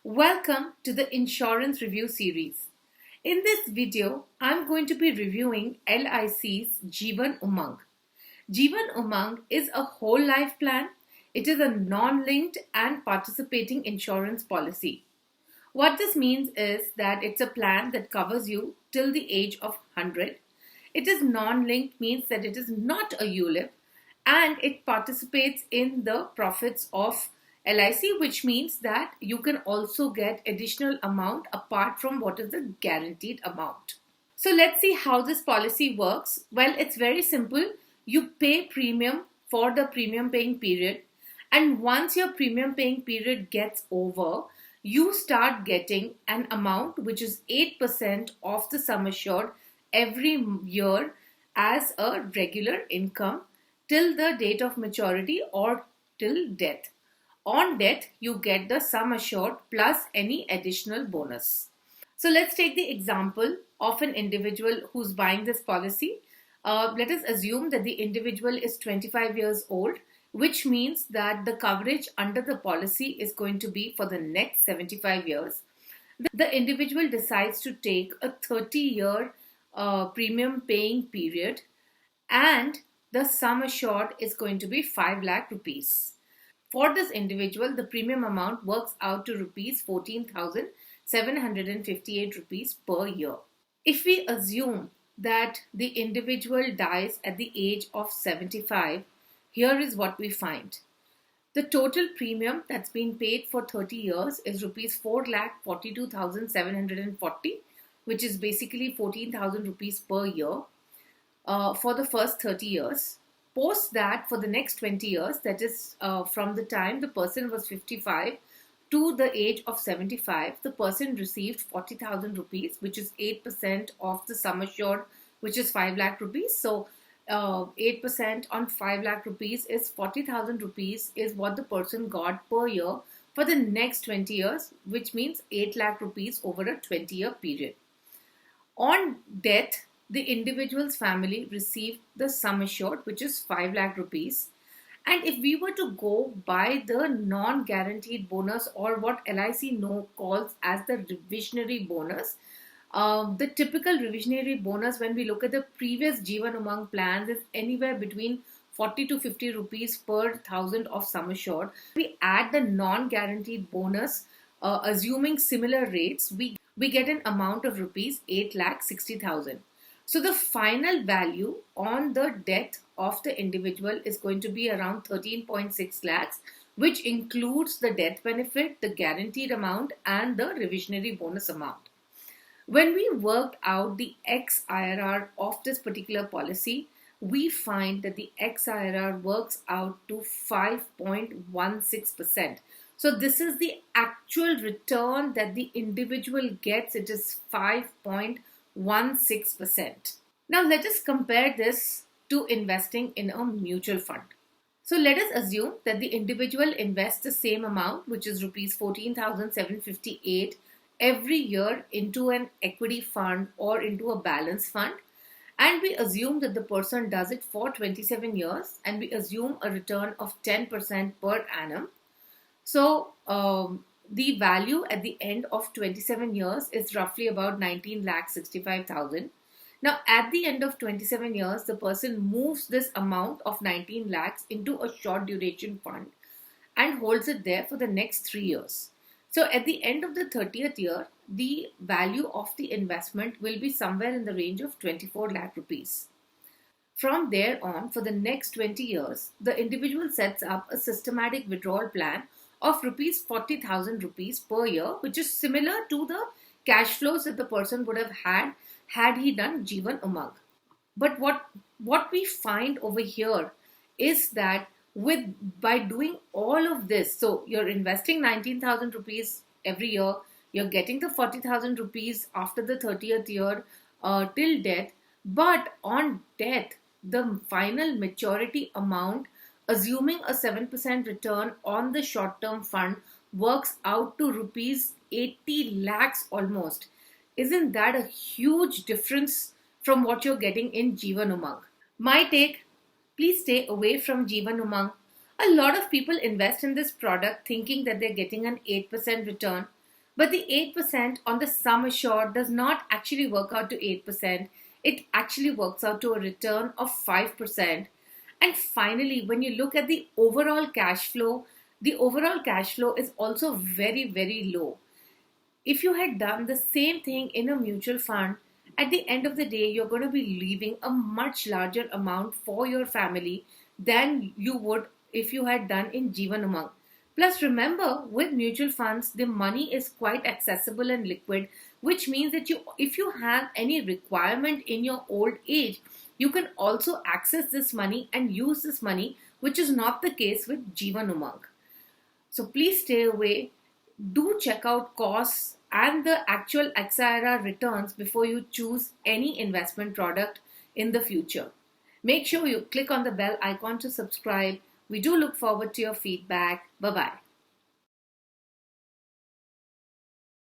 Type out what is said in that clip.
Welcome to the Insurance Review series. In this video, I'm going to be reviewing LIC's Jeevan Umang. Jeevan Umang is a whole life plan. It is a non-linked and participating insurance policy. What this means is that it's a plan that covers you till the age of 100. It is non-linked means that it is not a ULIP and it participates in the profits of LIC, which means that you can also get additional amount apart from what is the guaranteed amount. So let's see how this policy works. Well, it's very simple. You pay premium for the premium paying period, and once your premium paying period gets over, you start getting an amount which is 8% of the sum assured every year as a regular income till the date of maturity or till death. On death, you get the sum assured plus any additional bonus. So let's take the example of an individual who's buying this policy. Let us assume that the individual is 25 years old, which means that the coverage under the policy is going to be for the next 75 years. The individual decides to take a 30-year premium paying period, and the sum assured is going to be 5 lakh rupees. For this individual, the premium amount works out to rupees 14,758 rupees per year. If we assume that the individual dies at the age of 75, here is what we find. The total premium that's been paid for 30 years is rupees 4,42,740, which is basically 14,000 rupees per year for the first 30 years. Post that, for the next 20 years, that is from the time the person was 55 to the age of 75, the person received 40,000 rupees, which is 8% of the sum assured, which is 5 lakh rupees. So 8% on 5 lakh rupees is 40,000 rupees is what the person got per year for the next 20 years, which means 8 lakh rupees over a 20-year period. On death, the individual's family received the sum assured, which is 5 lakh rupees. And if we were to go by the non-guaranteed bonus, or what LIC calls as the revisionary bonus, the typical revisionary bonus when we look at the previous Jeevan Umang plans is anywhere between 40 to 50 rupees per thousand of sum assured. We add the non-guaranteed bonus, assuming similar rates, we get an amount of rupees 8,60,000. So the final value on the death of the individual is going to be around 13.6 lakhs, which includes the death benefit, the guaranteed amount, and the revisionary bonus amount. When we worked out the XIRR of this particular policy, we find that the XIRR works out to 5.16%. So this is the actual return that the individual gets. It is 5.16%. Now let us compare this to investing in a mutual fund. So let us assume that the individual invests the same amount, which is rupees 14,758 every year, into an equity fund or into a balance fund, and we assume that the person does it for 27 years, and we assume a return of 10% per annum. So the value at the end of 27 years is roughly about 19,65,000. Now, at the end of 27 years, the person moves this amount of 19 lakhs into a short duration fund and holds it there for the next 3 years. So at the end of the 30th year, the value of the investment will be somewhere in the range of 24 lakh rupees. From there on, for the next 20 years, the individual sets up a systematic withdrawal plan of rupees 40,000 rupees per year, which is similar to the cash flows that the person would have had he done Jeevan Umang. But what we find over here is that by doing all of this, so you're investing 19,000 rupees every year, you're getting the 40,000 rupees after the 30th year till death, but on death, the final maturity amount, assuming a 7% return on the short-term fund, works out to rupees 80 lakhs almost. Isn't that a huge difference from what you're getting in Jeevan Umang? My take, please stay away from Jeevan Umang. A lot of people invest in this product thinking that they're getting an 8% return. But the 8% on the sum assured does not actually work out to 8%. It actually works out to a return of 5%. And finally, when you look at the overall cash flow is also very, very low. If you had done the same thing in a mutual fund, at the end of the day, you're going to be leaving a much larger amount for your family than you would if you had done in Jeevan Umang. Plus, remember, with mutual funds, the money is quite accessible and liquid, which means that if you have any requirement in your old age, you can also access this money and use this money, which is not the case with Jeevan Umang. So please stay away. Do check out costs and the actual XIRR returns before you choose any investment product in the future. Make sure you click on the bell icon to subscribe. We do look forward to your feedback. Bye bye.